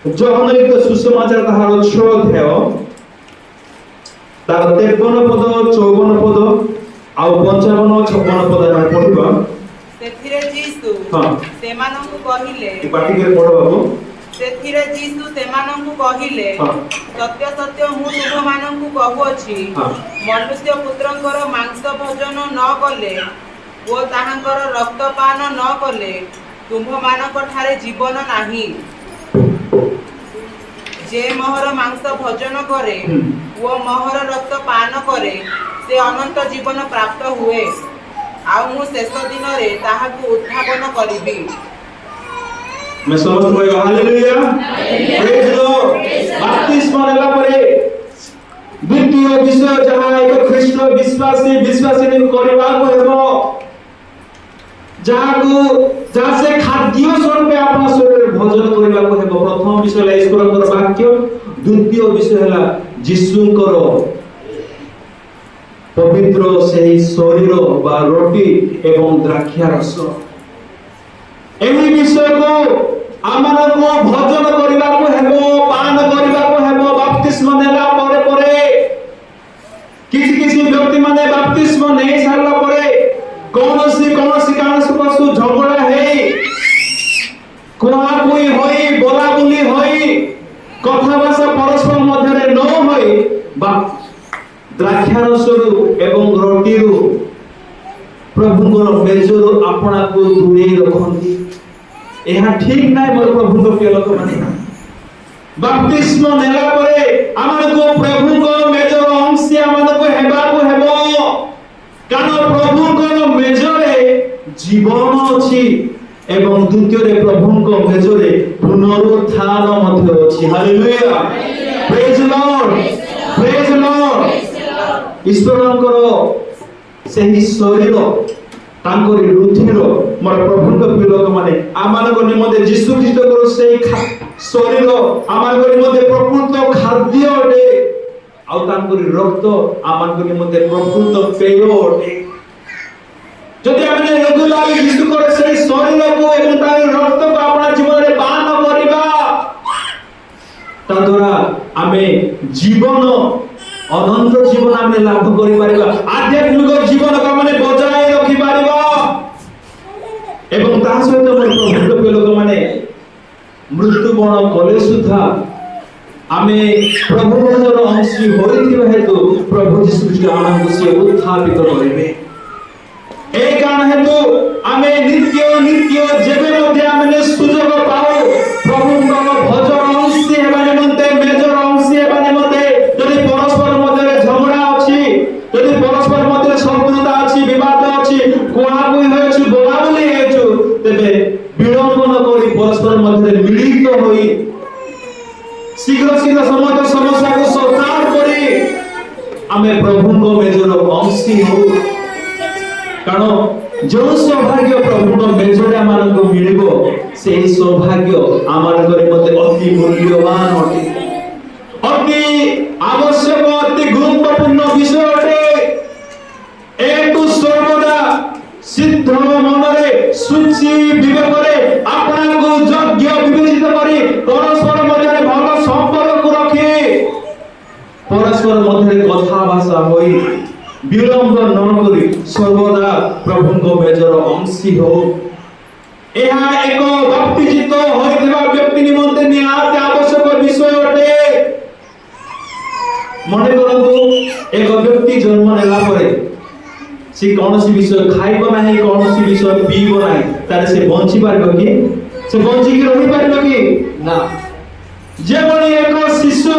ଯୋହାନ ଲିଖିତ ସୁସମାଚାର ତାହାର 6 ଅଧ୍ୟାୟ ତାର 53 ପଦ 54 ପଦ ଆଉ 55 56 ପଦ ଆମେ ପଢିବା। ସେଥିରେ ଯୀଶୁ ସେମାନଙ୍କୁ କହିଲେ, ପାଟିରେ ପଢ ବାବୁ। ସେଥିରେ ଯୀଶୁ ସେମାନଙ୍କୁ କହିଲେ, ସତ୍ୟ ସତ୍ୟ ମୁଁ ତୁମମାନଙ୍କୁ କହୁଅଛି, ମନୁଷ୍ୟ ପୁତ୍ରଙ୍କର ମାଂସ ଭୋଜନ ନ କଲେ ଓ ତାହାଙ୍କର ରକ୍ତପାନ ନ କଲେ ତୁମ୍ଭମାନଙ୍କ ଠାରେ ଜୀବନ ନାହିଁ। ଯେ ମୋହର ମାଂସ ଭୋଜନ କରେ ଓ ମୋହର ରକ୍ତ ପାନ କରେ ସେ ଅନନ୍ତ ଜୀବନ ପ୍ରାପ୍ତ ହୁଏ, ଆଉ ମୁଁ ଶେଷ ଦିନରେ ତାହାକୁ ଉତ୍ଥାପନ କରିବି। मैं समस्त कहबा हालेलुया, प्रेज लॉर्ड। बपतिस्मा नेला परे द्वितीय विषय जहाँ एक ख्रीष्ट विश्वासी करबा को हेबो, जहाँ से खाद्य स्वरूप अपना शरीर भोजन करबा को हेबो। प्रथम विषय है ईश्वरकर वाक्य, द्वितीय विषय है यीशुकर पवित्र से शरीर बा रोटी एवं द्राक्षारस। एही विषय को आमानको भोजन करबा को हेबो, पान करबा को हेबो। बपतिस्मा नेला परे परे किसी व्यक्ति माने बपतिस्मा नै सारला परे कोनोसी पशु झगड़ा हे कोहा कोई होई बोला बोली होई कथा भाषा परस्पर मध्य न होई द्राक्षारसरु एवं रोटीरु प्रभुଙ୍କର मेजरो आपना को दूरे रखंती। ଏହା ଠିକ ନାହିଁ ମୋର ପ୍ରଭୁଙ୍କ ପ୍ରିୟ ଲୋକମାନେ। ବପତିସ୍ମା ନେଲା ପରେ ଆମକୁ ପ୍ରଭୁଙ୍କ ମେଜର ଅଂଶୀ ଆମକୁ ହେବାକୁ ହେବ, କାରଣ ପ୍ରଭୁଙ୍କ ମେଜରେ ଜୀବନ ଅଛି ଏବଂ ଦ୍ୱିତୀୟରେ ପ୍ରଭୁଙ୍କ ମେଜରେ ପୁନରୁତ୍ଥାନ ମଧ୍ୟ ଅଛି। Hallelujah, praise Lord, praise Lord. ଈଶ୍ୱରଙ୍କର ସେହି ଶରୀର तांकर रुधिर मोर प्रभुଙ୍କ प्रिय लोक माने आमानक निमंते यीशु ख्रीष्टकर सेई शरीर आमानक निमंते प्रकृत खाद्य अटे, आ तांकर रक्त आमानक निमंते प्रकृत पेय अटे। जदि आमे रेगुलर यीशुकर सेई शरीर को एवं तार रक्त को अपना जीवन रे पान करिबा ता द्वारा आमे जीवन अनंत जीवन आमे लाभ करि परिबा, आध्यात्मिक जीवन को माने बजाय रखि परिबा। एवं ता सहित मोर प्रभुत्व लोक माने मृत्युवरण कले सुधा आमे प्रभु भजन अंशी होइथिबा हेतु प्रभु यीशु ख्रीष्ट आमको से उत्थापित करिबे। ए कारण हेतु आमे नित्य जेबे मध्ये आमे सुयोग पाओ प्रभुଙ୍କ भजन अंशी हेबा निमंते मेजर अंशी हेबा निमंते जदि परस्पर मध्ये झगड़ा अछि, जदि परस्पर मध्ये शत्रुता अछि, विवाद अछि, कोहा कोई होइछु बोला बोली हेछु, तेबे विडंबन करी परस्पर मध्ये मिलित होई शीघ्र समस्त समस्या को सल्व करी आमे प्रभुଙ୍କ मेजर अंशी हो। कारण जो सौभाग्य प्रभुଙ୍କ मेजरे आमानको मिलिबो सेही सौभाग्य आमानको निमंते अति मूल्यवान अटे, अति आवश्यक, अति गुरुत्वपूर्ण विषय अटे। एतु सर्वदा सिद्ध मनरे सुचि विवेकरे आपनाको योग्य विवेचित करी परस्पर मध्य भल संपर्क को रखी परस्पर मध्य कथा भाषा होई विलंब न करी सर्वदा प्रभुଙ୍କ मेजर अंशी हो। ଏହା ଏକ ବକ୍ତିଜିତ ହୋଇଥିବା ବ୍ୟକ୍ତି ନିମନ୍ତେ ନିହାତି ଆବଶ୍ୟକ ବିଷୟ ଅଟେ। ମନେ କରନ୍ତୁ ଏକ ବ୍ୟକ୍ତି ଜନ୍ମ ନେଲା ପରେ ସେ କୌଣସି ବିଷୟ ଖାଇବ ନାହିଁ, କୌଣସି ବିଷୟ ପିଇବ ନାହିଁ, ତାହେଲେ ସେ ବଞ୍ଚି ପାରିବ କି? ସେ ବଞ୍ଚିକି ରହିପାରିବ କି? ନା। ଯେଭଳି ଏକ ଶିଶୁ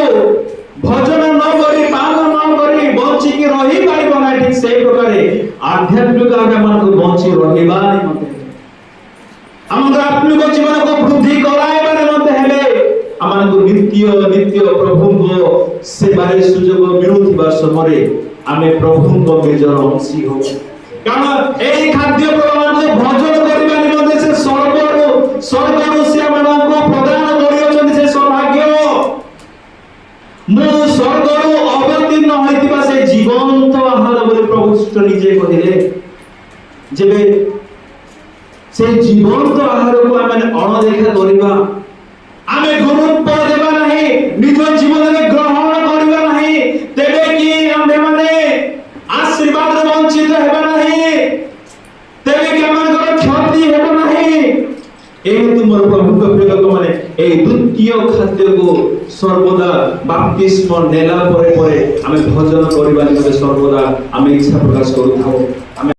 ଭୋଜନ ନ କରି ପାନ ନ କରି ବଞ୍ଚିକି ରହିପାରିବ ନାହିଁ, ଠିକ ସେଇ ପ୍ରକାରେ ଆଧ୍ୟାତ୍ମିକ ଆମମାନଙ୍କୁ ବଞ୍ଚି ରହିବା ନିମନ୍ତେ ଆମର ଆତ୍ମିକ ଜୀବନକୁ ବୃଦ୍ଧି କରାଇବା ନିମନ୍ତେ ହେଲେ ଆମମାନଙ୍କୁ ନିତ୍ୟ ପ୍ରଭୁଙ୍କ ସେବାରେ ସୁଯୋଗ ମିଳୁଥିବା ସମୟରେ ଆମେ ପ୍ରଭୁଙ୍କ ମେଜର ଅଂଶୀ ହଉ। କାରଣ ଏହି ଖାଦ୍ୟ ପ୍ରମାନଙ୍କୁ ଭୋଜନ କରିବା ନିମନ୍ତେ ସେ ସ୍ୱର୍ଗରୁ ସେ ଆମମାନଙ୍କୁ ପ୍ରଦାନ କରିଅଛନ୍ତି ସେ ସୌଭାଗ୍ୟ। ମୁଁ ସ୍ୱର୍ଗରୁ ଅବତୀର୍ଣ୍ଣ ହୋଇଥିବା ସେ ଜୀବନ୍ତ ଆହାର ବୋଲି ପ୍ରଭୁ ନିଜେ କହିଲେ। ଯେବେ से जीवन तो आहार को आमे अणदेखा करबा आमे गुरुत्व देबा नाही निज जीवन रे ग्रहण करबा नाही तेबे कि आमे माने आशीर्वाद रे वंचित हेबा नाही तेबे कि हमर क्षति हेबा नाही एहेतु मोर प्रभु के प्रिय लोक माने ए द्वितीय खाद्य को सर्वदा बाप्तिस्म नेला परे परे आमे भजन करबा निमते सर्वदा आमे इच्छा प्रकाश करू थाओ।